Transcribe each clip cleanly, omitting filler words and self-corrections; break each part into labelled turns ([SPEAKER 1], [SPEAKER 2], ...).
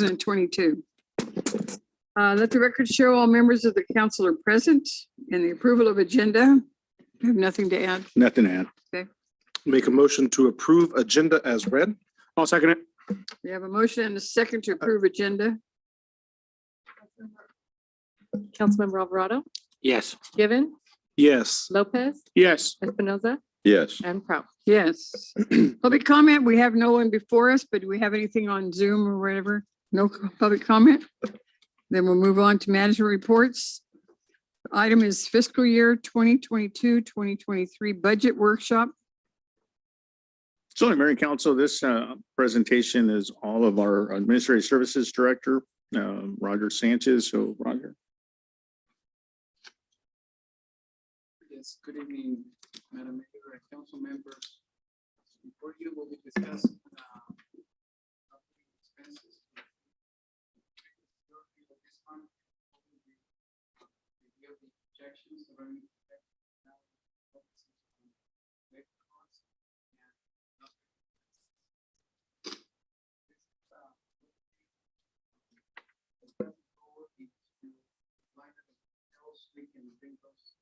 [SPEAKER 1] 2022. Let the record show all members of the council are present, and the approval of agenda. I have nothing to add.
[SPEAKER 2] Nothing to add.
[SPEAKER 1] Okay.
[SPEAKER 2] Make a motion to approve agenda as read. I'll second it.
[SPEAKER 1] We have a motion and a second to approve agenda.
[SPEAKER 3] Councilmember Alvarado,
[SPEAKER 2] Yes.
[SPEAKER 3] Given,
[SPEAKER 2] Yes.
[SPEAKER 3] Lopez,
[SPEAKER 2] Yes.
[SPEAKER 3] Espinoza,
[SPEAKER 4] Yes.
[SPEAKER 3] and Prout.
[SPEAKER 1] Yes. Public comment. We have no one before us, but do we have anything on Zoom or whatever? No public comment? Then we'll move on to management reports. Item is fiscal year 2022-2023 budget workshop.
[SPEAKER 4] So, Mayor and Council, this presentation is all of our Administrative Services Director, Roger Sanchez. So, Roger.
[SPEAKER 5] Yes, good evening, Madam Mayor and council members. Before you will be discussing expenses. This month, review the projections, the revenue we can bring those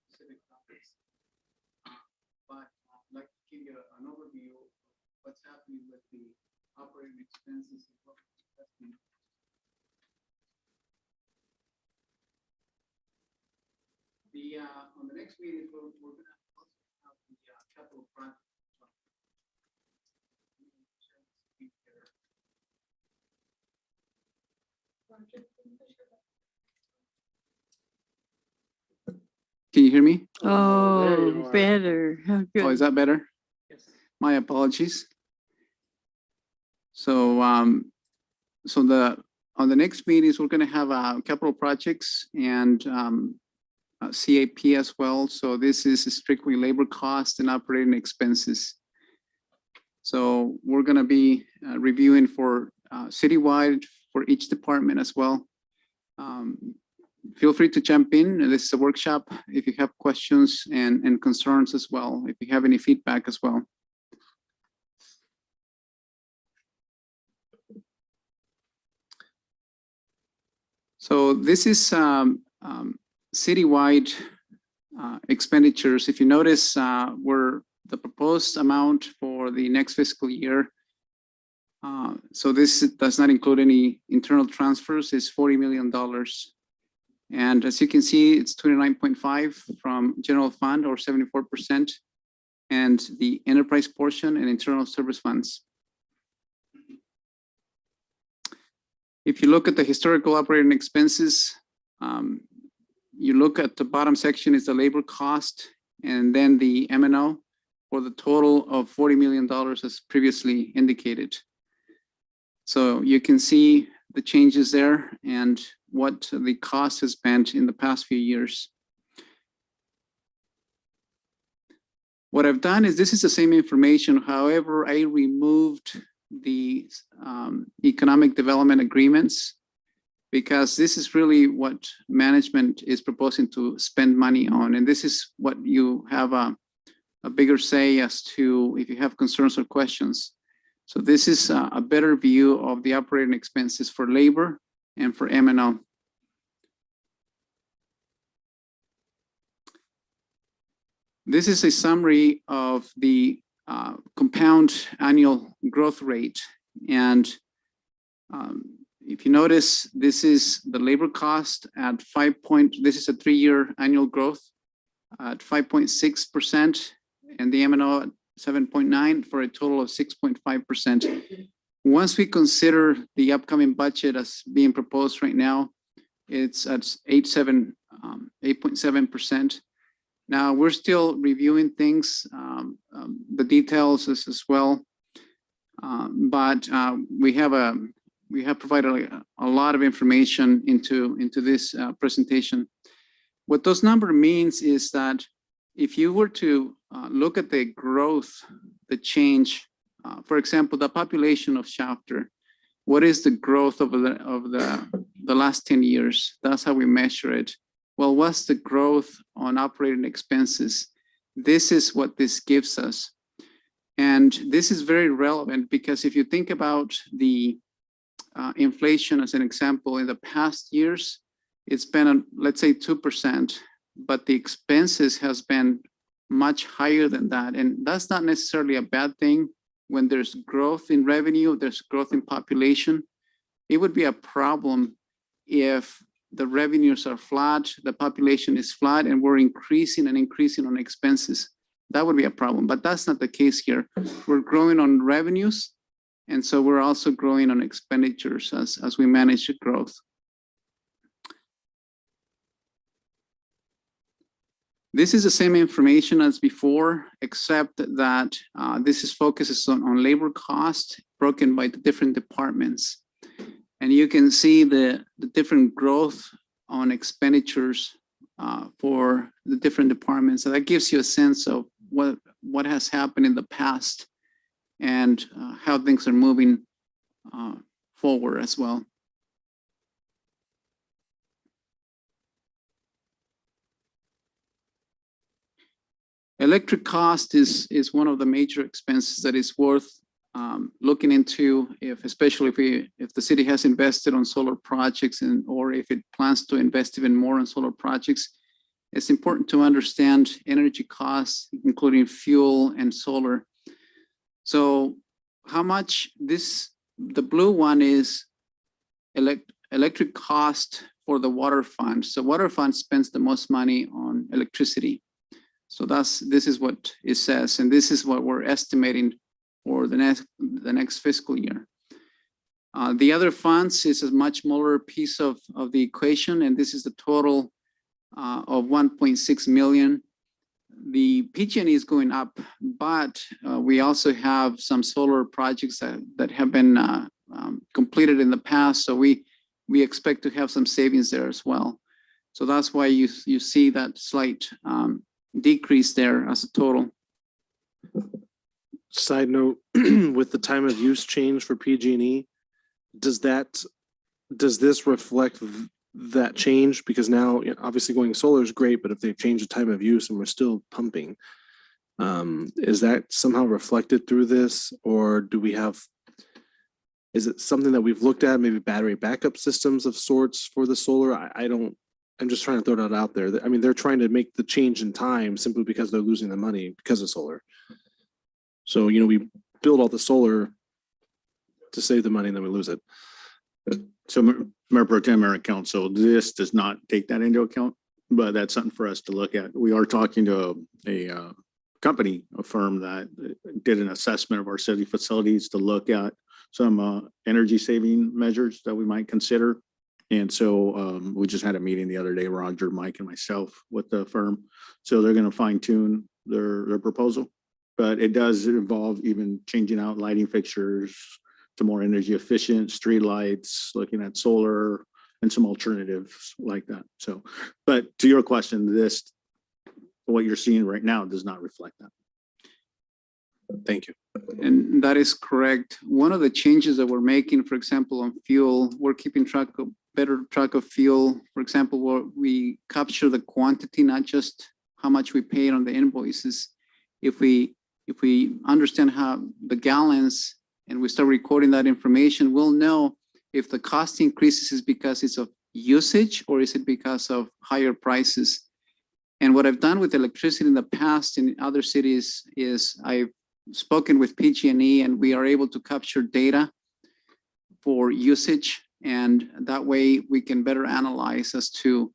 [SPEAKER 5] specific topics. But I'd like to give you an overview of what's happening with the operating expenses and what we're expecting. On the next meeting, we're going to also have the capital project.
[SPEAKER 6] Can you hear me?
[SPEAKER 1] Oh, better. How
[SPEAKER 6] Oh, is
[SPEAKER 1] good.
[SPEAKER 6] that better?
[SPEAKER 5] Yes.
[SPEAKER 6] My apologies. So, on the next meetings, we're going to have capital projects and CAP as well. So this is strictly labor cost and operating expenses. So we're going to be reviewing for citywide for each department as well. Feel free to jump in. This is a workshop if you have questions and concerns as well, if you have any feedback as well. So this is citywide expenditures. If you notice, we're the proposed amount for the next fiscal year. So this does not include any internal transfers. It's $40 million. And as you can see, it's 29.5 from general fund or 74%, and the enterprise portion and internal service funds. If you look at the historical operating expenses, you look at the bottom section is the labor cost, and then the M&O for the total of $40 million as previously indicated. So you can see the changes there and what the cost has been in the past few years. What I've done is this is the same information. However, I removed the economic development agreements because this is really what management is proposing to spend money on. And this is what you have a bigger say as to if you have concerns or questions. So this is a better view of the operating expenses for labor and for M&O. This is a summary of the compound annual growth rate. And if you notice, this is the labor cost at this is a 3-year annual growth at 5.6%, and the M&O at 7.9 for a total of 6.5%. Once we consider the upcoming budget as being proposed right now, it's at 8.7%. Now we're still reviewing things, the details as well, but we have provided a lot of information into this presentation. What those number means is that if you were to look at the growth, the change, for example, the population of Chapter, what is the growth of the last 10 years? That's how we measure it. Well, what's the growth on operating expenses? This is what this gives us. And this is very relevant because if you think about the inflation as an example, in the past years, it's been, let's say 2%, but the expenses has been much higher than that. And that's not necessarily a bad thing. When there's growth in revenue, there's growth in population. It would be a problem if the revenues are flat, the population is flat, and we're increasing on expenses. That would be a problem, but that's not the case here. We're growing on revenues, and so we're also growing on expenditures as we manage the growth. This is the same information as before, except that this is focuses on labor cost broken by the different departments. And you can see the different growth on expenditures for the different departments. So that gives you a sense of what has happened in the past and how things are moving forward as well. Electric cost is one of the major expenses that is worth looking into, especially if the city has invested on solar projects or if it plans to invest even more on solar projects. It's important to understand energy costs, including fuel and solar. So how much the blue one is electric cost for the water fund. So water fund spends the most money on electricity. So this is what it says, and this is what we're estimating for the next fiscal year. The other funds is a much smaller piece of the equation, and this is the total of 1.6 million. The PG&E is going up, but we also have some solar projects that have been completed in the past, so we expect to have some savings there as well. So that's why you see that slight decrease there as a total.
[SPEAKER 2] Side note, with the time of use change for PG&E, does this reflect that change? Because now, obviously going solar is great, but if they've changed the time of use and we're still pumping, is that somehow reflected through this? Or is it something that we've looked at, maybe battery backup systems of sorts for the solar? I'm just trying to throw that out there. I mean, they're trying to make the change in time simply because they're losing the money because of solar. So, we build all the solar to save the money and then we lose it.
[SPEAKER 4] So Mayor Pro Tem, Mayor and Council, this does not take that into account, but that's something for us to look at. We are talking to a company, a firm that did an assessment of our city facilities to look at some energy saving measures that we might consider. And so we just had a meeting the other day, Roger, Mike, and myself with the firm. So they're going to fine tune their proposal, but it does involve even changing out lighting fixtures to more energy efficient street lights, looking at solar and some alternatives like that. So, but to your question, what you're seeing right now does not reflect that.
[SPEAKER 2] Thank you.
[SPEAKER 6] And that is correct. One of the changes that we're making, for example, on fuel, we're keeping better track of fuel. For example, where we capture the quantity, not just how much we paid on the invoices. If we understand how the gallons and we start recording that information, we'll know if the cost increases is because it's of usage or is it because of higher prices. And what I've done with electricity in the past in other cities is I've spoken with PG&E and we are able to capture data for usage. And that way we can better analyze as to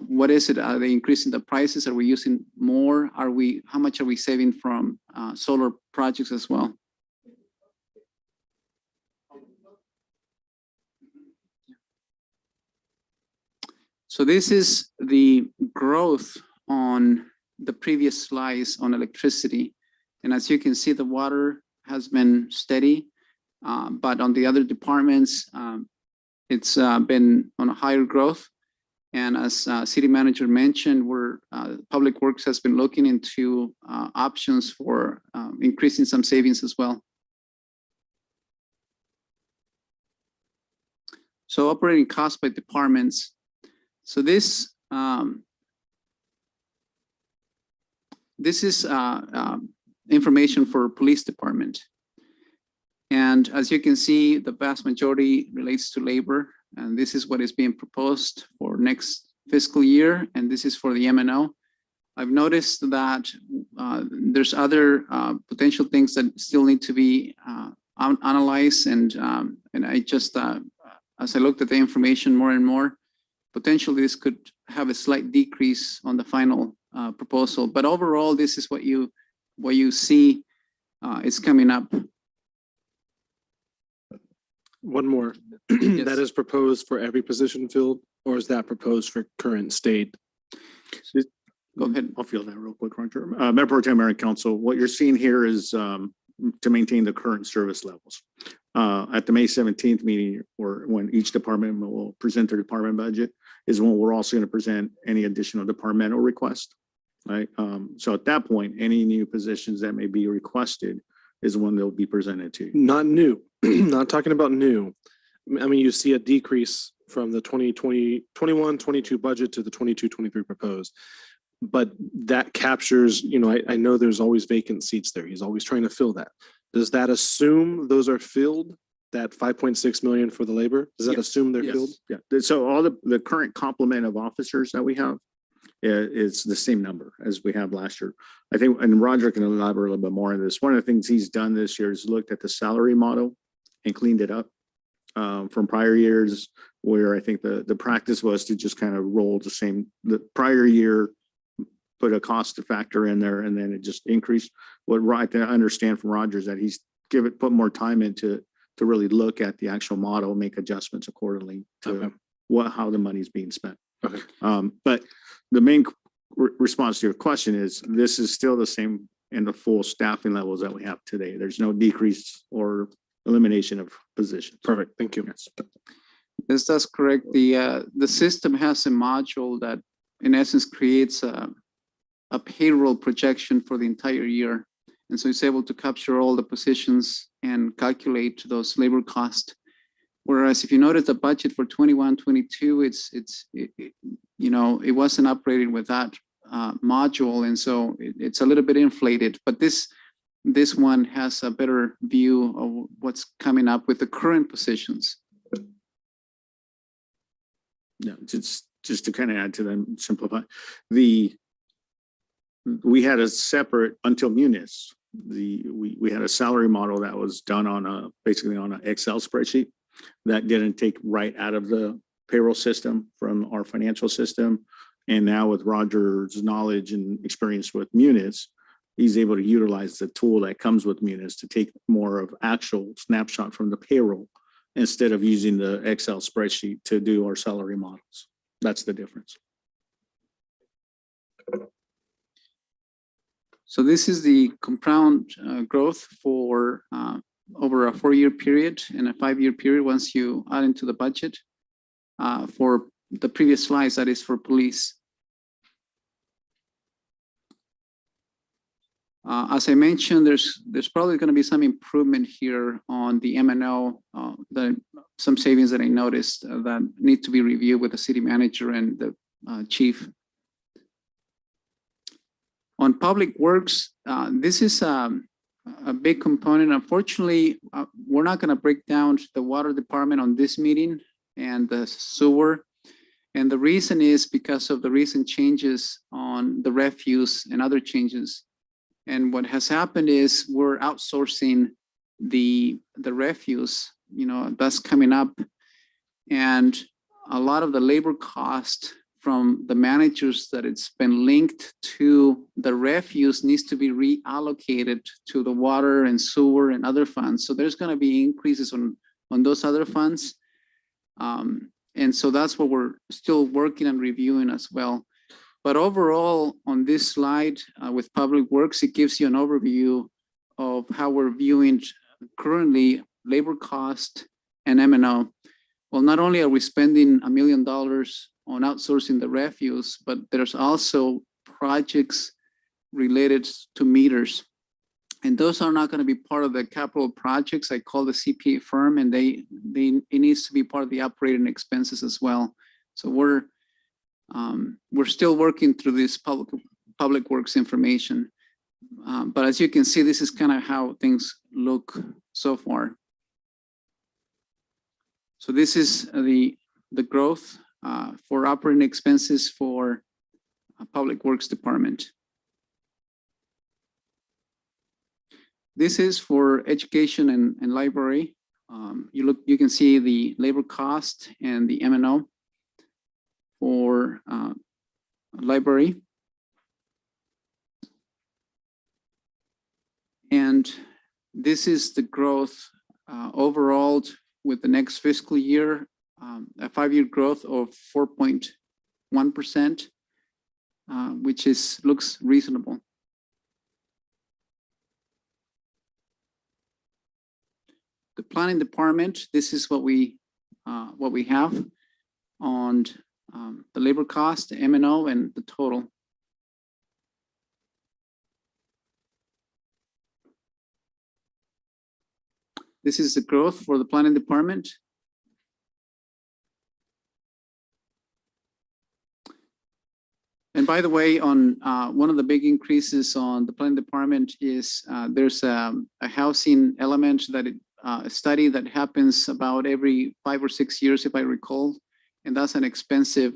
[SPEAKER 6] what is it? Are they increasing the prices? Are we using more? How much are we saving from solar projects as well? So this is the growth on the previous slides on electricity. And as you can see, the water has been steady, but on the other departments, it's been on a higher growth. And as city manager mentioned, Public Works has been looking into options for increasing some savings as well. So operating costs by departments. So this is information for police department. And as you can see, the vast majority relates to labor, and this is what is being proposed for next fiscal year, and this is for the M&O. I've noticed that there's other potential things that still need to be analyzed, and I just, as I looked at the information more and more, potentially this could have a slight decrease on the final proposal. But overall, this is what you see is coming up.
[SPEAKER 2] One more.
[SPEAKER 6] Yes.
[SPEAKER 2] That is proposed for every position filled, or is that proposed for current state?
[SPEAKER 6] Go ahead.
[SPEAKER 4] I'll field that real quick, Roger. Member Pro Tem, Mayor and Council, what you're seeing here is to maintain the current service levels. At the May 17th meeting, or when each department will present their department budget, is when we're also going to present any additional departmental request. Right. So at that point, any new positions that may be requested is when they'll be presented to you.
[SPEAKER 2] Not new, not talking about new. I mean, you see a decrease from the 21-22 budget to the 22-23 proposed. But that captures, I know there's always vacant seats there. He's always trying to fill that. Does that assume those are filled? That 5.6 million for the labor? Does that
[SPEAKER 4] Yes.
[SPEAKER 2] assume they're
[SPEAKER 4] Yes.
[SPEAKER 2] filled?
[SPEAKER 4] Yeah. So all the current complement of officers that we have is the same number as we had last year. I think, and Roger can elaborate a little bit more on this. One of the things he's done this year is looked at the salary model and cleaned it up from prior years, where I think the practice was to just kind of roll the prior year, put a cost factor in there, and then it just increased. What I understand from Roger is that he's put more time into to really look at the actual model, make adjustments accordingly to how the money's being spent.
[SPEAKER 2] Okay.
[SPEAKER 4] But the main response to your question is this is still the same in the full staffing levels that we have today. There's no decrease or elimination of positions.
[SPEAKER 2] Perfect. Thank you.
[SPEAKER 4] Yes.
[SPEAKER 6] Yes, that's correct. The system has a module that in essence creates a payroll projection for the entire year. And so it's able to capture all the positions and calculate those labor costs. Whereas if you notice the budget for 21-22, it wasn't operating with that module. And so it's a little bit inflated, but this one has a better view of what's coming up with the current positions.
[SPEAKER 4] Yeah, just to kind of add to them, simplify. We had a separate, until Munis, we had a salary model that was done basically on an Excel spreadsheet that didn't take right out of the payroll system from our financial system. And now with Roger's knowledge and experience with Munis, he's able to utilize the tool that comes with Munis to take more of actual snapshot from the payroll instead of using the Excel spreadsheet to do our salary models. That's the difference.
[SPEAKER 6] So this is the compound growth for over a 4-year period and a 5-year period once you add into the budget. For the previous slides, that is for police. As I mentioned, there's probably going to be some improvement here on the M&O, some savings that I noticed that need to be reviewed with the city manager and the chief. On public works, this is a big component. Unfortunately, we're not going to break down the water department on this meeting and the sewer. And the reason is because of the recent changes on the refuse and other changes. And what has happened is we're outsourcing the refuse, that's coming up. And a lot of the labor cost from the managers that it's been linked to the refuse needs to be reallocated to the water and sewer and other funds. So there's going to be increases on those other funds. And so that's what we're still working and reviewing as well. But overall, on this slide with Public Works, it gives you an overview of how we're viewing currently labor cost and M&O. Well, not only are we spending $1 million on outsourcing the refuse, but there's also projects related to meters. And those are not going to be part of the capital projects. I call the CPA firm, and it needs to be part of the operating expenses as well. So we're still working through this public works information. But as you can see, this is kind of how things look so far. So this is the growth for operating expenses for Public Works Department. This is for education and library. You can see the labor cost and the M&O for library. And this is the growth overall with the next fiscal year, a 5-year growth of 4.1%, which looks reasonable. The planning department, this is what we have on the labor cost, the M&O, and the total. This is the growth for the planning department. And by the way, on one of the big increases on the planning department is there's a housing element that a study that happens about every 5 or 6 years, if I recall, and that's an expensive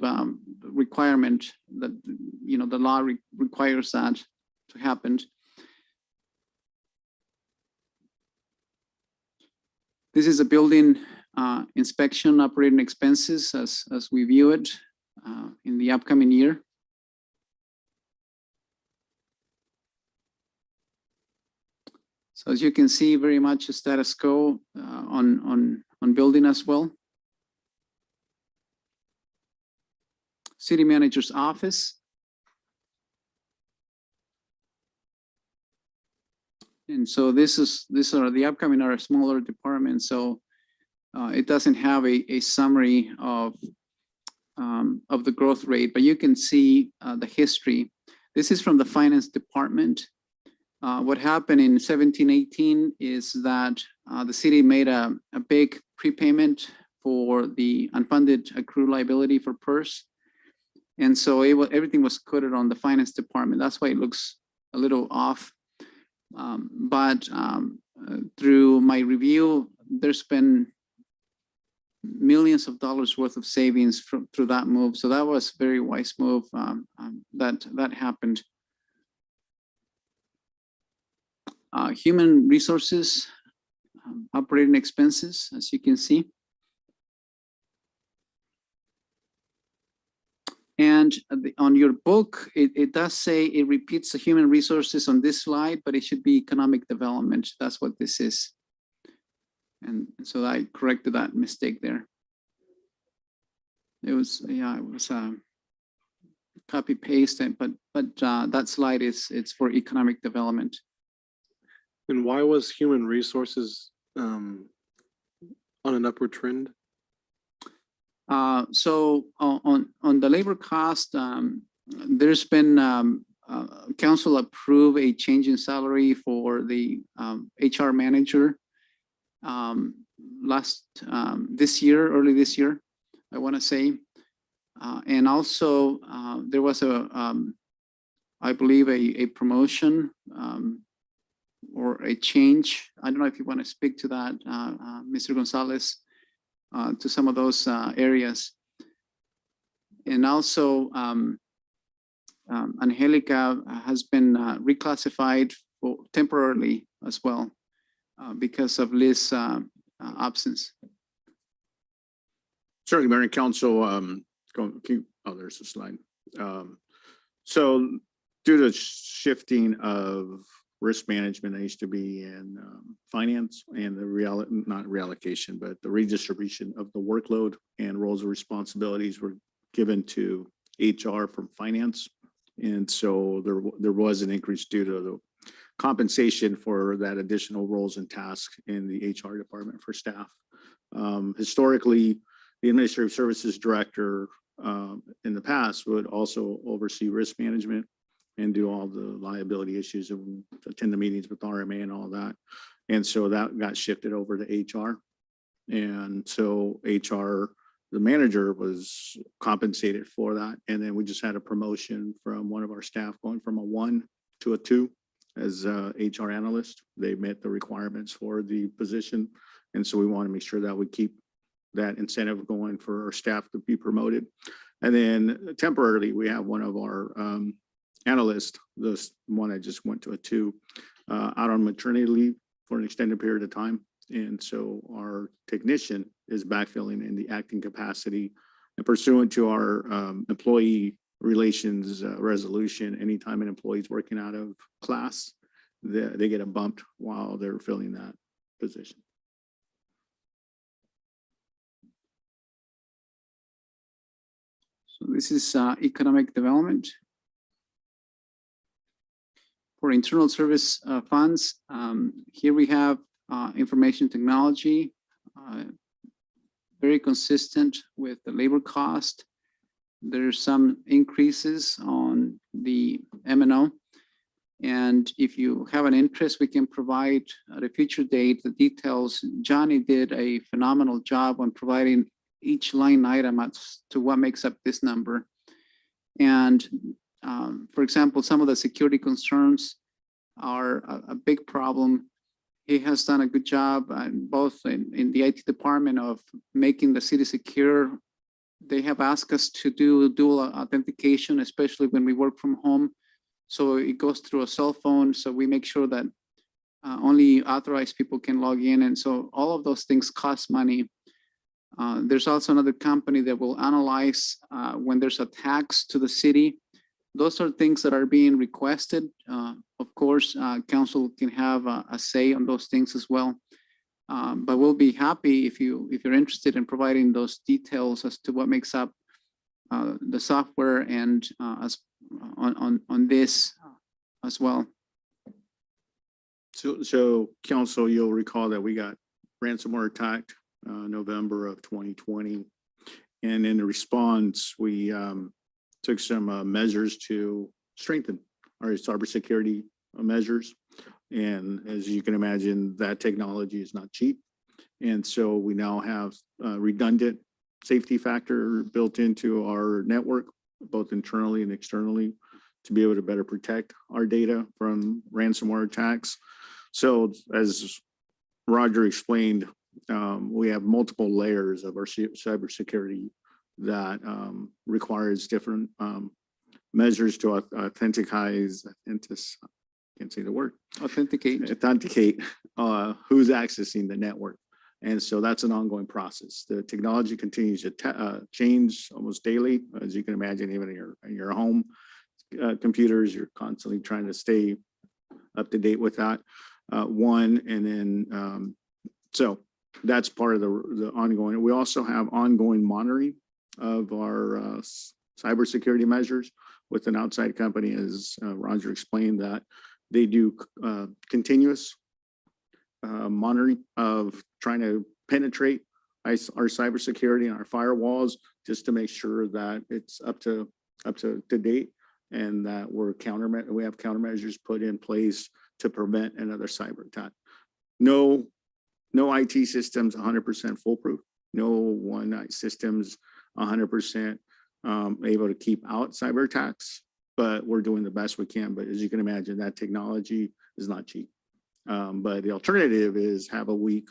[SPEAKER 6] requirement that the law requires that to happen. This is a building inspection operating expenses as we view it in the upcoming year. So as you can see, very much a status quo on building as well. City manager's office. And so these are the upcoming are a smaller department. So it doesn't have a summary of the growth rate, but you can see the history. This is from the finance department. What happened in 17-18 is that the city made a big prepayment for the unfunded accrued liability for PERS. And so everything was coded on the finance department. That's why it looks a little off. But through my review, there's been millions of dollars worth of savings through that move. So that was a very wise move that happened. Human resources, operating expenses, as you can see. And on your book, it does say it repeats the human resources on this slide, but it should be economic development. That's what this is. And so I corrected that mistake there. It was copy paste, but that slide it's for economic development.
[SPEAKER 2] And why was human resources on an upward trend?
[SPEAKER 6] So on the labor cost, there's been council approve a change in salary for the HR manager early this year, I want to say. And also there was I believe a promotion or a change. I don't know if you want to speak to that, Mr. Gonzalez, to some of those areas. And also Angelica has been reclassified temporarily as well because of Liz's absence.
[SPEAKER 4] Certainly, Mayor and Council, there's a slide. So due to shifting of risk management, I used to be in finance, and the not reallocation, but the redistribution of the workload and roles and responsibilities were given to HR from finance. And so there was an increase due to the compensation for that additional roles and tasks in the HR department for staff. Historically, the administrative services director in the past would also oversee risk management and do all the liability issues and attend the meetings with RMA and all that. And so that got shifted over to HR. And so HR, the manager, was compensated for that. And then we just had a promotion from one of our staff going from a 1 to a 2 as a HR analyst. They met the requirements for the position. And so we want to make sure that we keep that incentive going for our staff to be promoted. And then temporarily, we have one of our analysts, this one I just went to a 2, out on maternity leave for an extended period of time. And so our technician is backfilling in the acting capacity, and pursuant to our employee relations resolution, anytime an employee is working out of class, they get a bump while they're filling that position.
[SPEAKER 6] So this is economic development. For internal service funds, here we have information technology, very consistent with the labor cost. There's some increases on the M&O. And if you have an interest, we can provide at a future date the details. Johnny did a phenomenal job on providing each line item as to what makes up this number. And for example, some of the security concerns are a big problem. He has done a good job both in the IT department of making the city secure. They have asked us to do dual authentication, especially when we work from home. So it goes through a cell phone. So we make sure that only authorized people can log in. And so all of those things cost money. There's also another company that will analyze when there's attacks to the city. Those are things that are being requested. Of course, council can have a say on those things as well. But we'll be happy if you're interested in providing those details as to what makes up the software and as on this as well.
[SPEAKER 4] So council, you'll recall that we got ransomware attacked November of 2020. And in response, we took some measures to strengthen our cybersecurity measures. And as you can imagine, that technology is not cheap. And so we now have redundant safety factor built into our network, both internally and externally, to be able to better protect our data from ransomware attacks. So as Roger explained, we have multiple layers of our cybersecurity that requires different measures to authenticate who's accessing the network. And so that's an ongoing process. The technology continues to change almost daily. As you can imagine, even in your home computers, you're constantly trying to stay up to date with that. So that's part of the ongoing. We also have ongoing monitoring of our cybersecurity measures with an outside company, as Roger explained, that they do continuous monitoring of trying to penetrate our cybersecurity and our firewalls, just to make sure that it's up to date, and that we have countermeasures put in place to prevent another cyber attack. No IT systems 100% foolproof. No one systems 100% able to keep out cyber attacks, but we're doing the best we can. But as you can imagine, that technology is not cheap. But the alternative is have a weak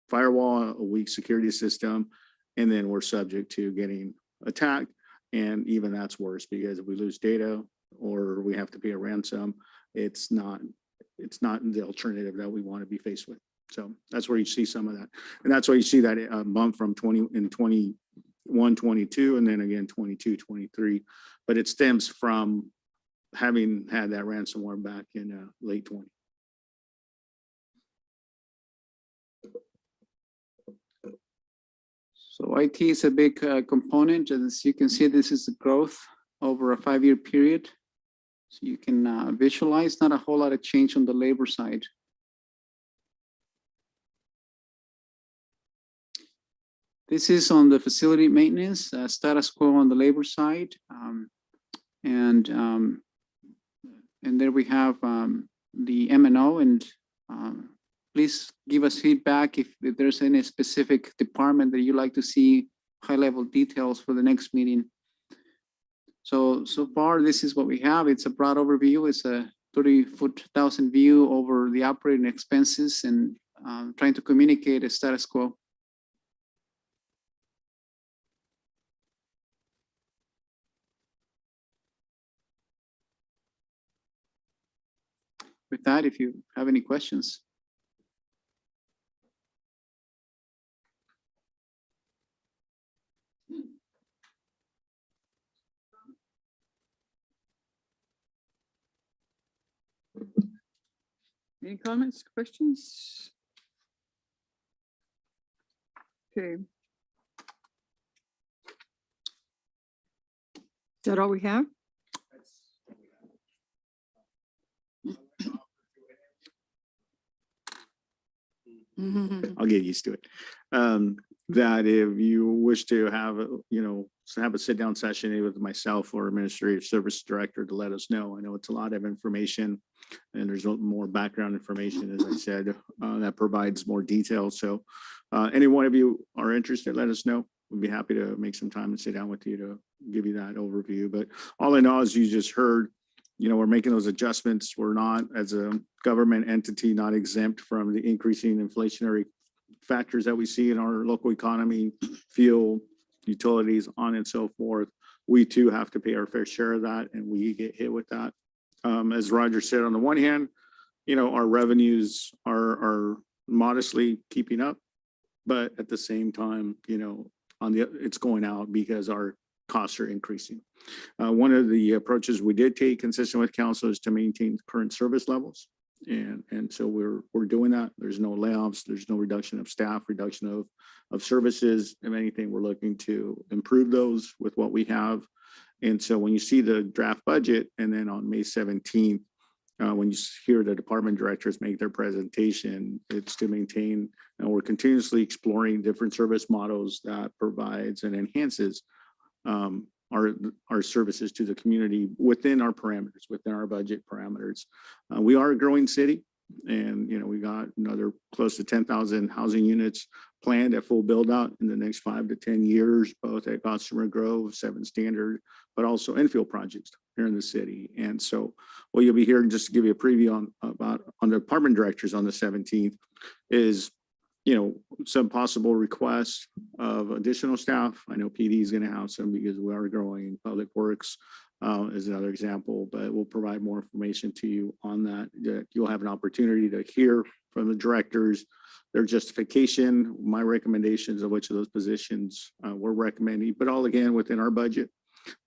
[SPEAKER 4] firewall, a weak security system, and then we're subject to getting attacked. And even that's worse, because if we lose data or we have to pay a ransom, it's not the alternative that we want to be faced with. So that's where you see some of that. And that's why you see that bump from 21, 22, and then again 22, 23. But it stems from having had that ransomware back in late 20.
[SPEAKER 6] So IT is a big component. As you can see, this is the growth over a 5-year period. So you can visualize not a whole lot of change on the labor side. This is on the facility maintenance, status quo on the labor side. And there we have the M&O, and please give us feedback if there's any specific department that you'd like to see high-level details for the next meeting. So far, this is what we have. It's a broad overview. It's a 30,000 view over the operating expenses and trying to communicate a status quo. With that, if you have any questions.
[SPEAKER 1] Any comments, questions? Okay. Is that all we have?
[SPEAKER 4] I'll get used to it. That if you wish to have, have a sit down session with myself or administrative service director to let us know. I know it's a lot of information and there's more background information, as I said, that provides more detail. So any one of you are interested, let us know. We'd be happy to make some time and sit down with you to give you that overview. But all in all, as you just heard, we're making those adjustments. We're not, as a government entity, not exempt from the increasing inflationary factors that we see in our local economy, fuel, utilities, on and so forth. We too have to pay our fair share of that, and we get hit with that. As Roger said, on the one hand, our revenues are modestly keeping up, but at the same time, it's going out because our costs are increasing. One of the approaches we did take consistent with council is to maintain current service levels. And so we're doing that. There's no layoffs, there's no reduction of staff, reduction of services. If anything, we're looking to improve those with what we have. And so when you see the draft budget, and then on May 17th, when you hear the department directors make their presentation, it's to maintain, and we're continuously exploring different service models that provides and enhances our services to the community within our parameters, within our budget parameters. We are a growing city, and we got another close to 10,000 housing units planned at full build out in the next 5 to 10 years, both at Gossamer Grove, 7 Standard, but also infill projects here in the city. And so what you'll be hearing, just to give you a preview on the department directors on the 17th, is some possible requests of additional staff. I know PD is going to have some because we are growing. Public Works is another example, but we'll provide more information to you on that. You'll have an opportunity to hear from the directors, their justification, my recommendations of which of those positions we're recommending, but all again within our budget.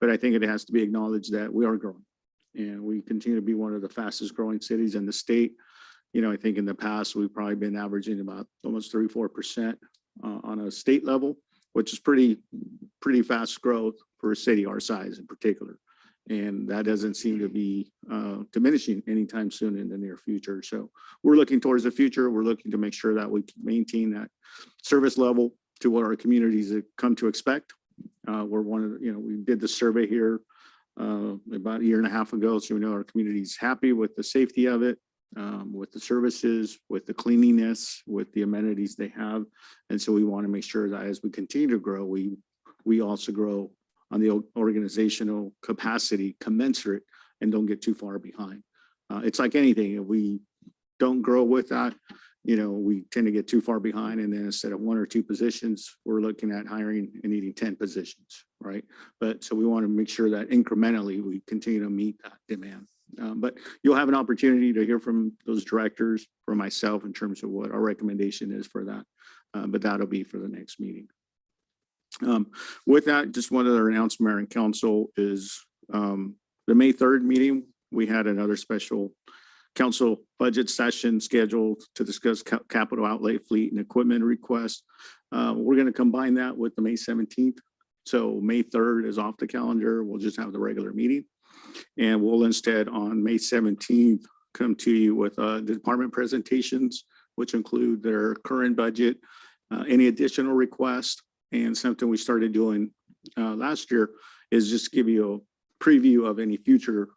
[SPEAKER 4] But I think it has to be acknowledged that we are growing, and we continue to be one of the fastest growing cities in the state. I think in the past, we've probably been averaging about almost 3-4% on a state level, which is pretty fast growth for a city our size in particular. And that doesn't seem to be diminishing anytime soon in the near future. So we're looking towards the future. We're looking to make sure that we maintain that service level to what our communities have come to expect. We're one of the, we did the survey here about a year and a half ago. So we know our community is happy with the safety of it, with the services, with the cleanliness, with the amenities they have. And so we want to make sure that as we continue to grow, we also grow on the organizational capacity commensurate and don't get too far behind. It's like anything, if we don't grow with that, we tend to get too far behind. And then instead of 1 or 2 positions, we're looking at hiring and needing 10 positions, right? But so we want to make sure that incrementally we continue to meet that demand. But you'll have an opportunity to hear from those directors, from myself, in terms of what our recommendation is for that. But that'll be for the next meeting. With that, just one other announcement, Mayor and Council, is the May 3rd meeting. We had another special council budget session scheduled to discuss capital outlay, fleet, and equipment requests. We're going to combine that with the May 17th. So May 3rd is off the calendar. We'll just have the regular meeting. And we'll instead on May 17th come to you with the department presentations, which include their current budget, any additional requests, and something we started doing last year is just give you a preview of any future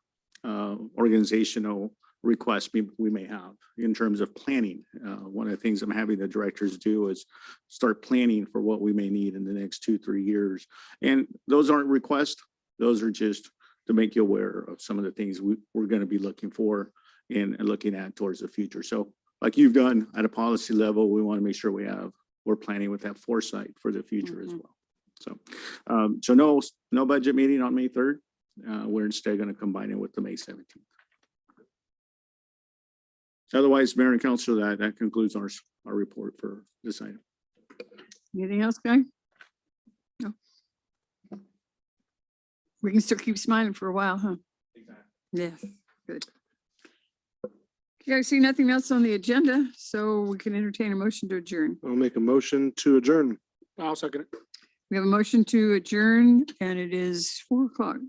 [SPEAKER 4] organizational requests we may have in terms of planning. One of the things I'm having the directors do is start planning for what we may need in the next 2-3 years. And those aren't requests. Those are just to make you aware of some of the things we're going to be looking for and looking at towards the future. So like you've done at a policy level, we want to make sure we're planning with that foresight for the future as well. So no budget meeting on May 3rd. We're instead going to combine it with the May 17th. Otherwise, Mayor and Council, that concludes our report for this item.
[SPEAKER 1] Anything else, Guy? No. We can still keep smiling for a while, huh? Yes, good. Okay, I see nothing else on the agenda, so we can entertain a motion to adjourn.
[SPEAKER 2] I'll make a motion to adjourn.
[SPEAKER 7] I'll second it.
[SPEAKER 1] We have a motion to adjourn and it is 4 o'clock.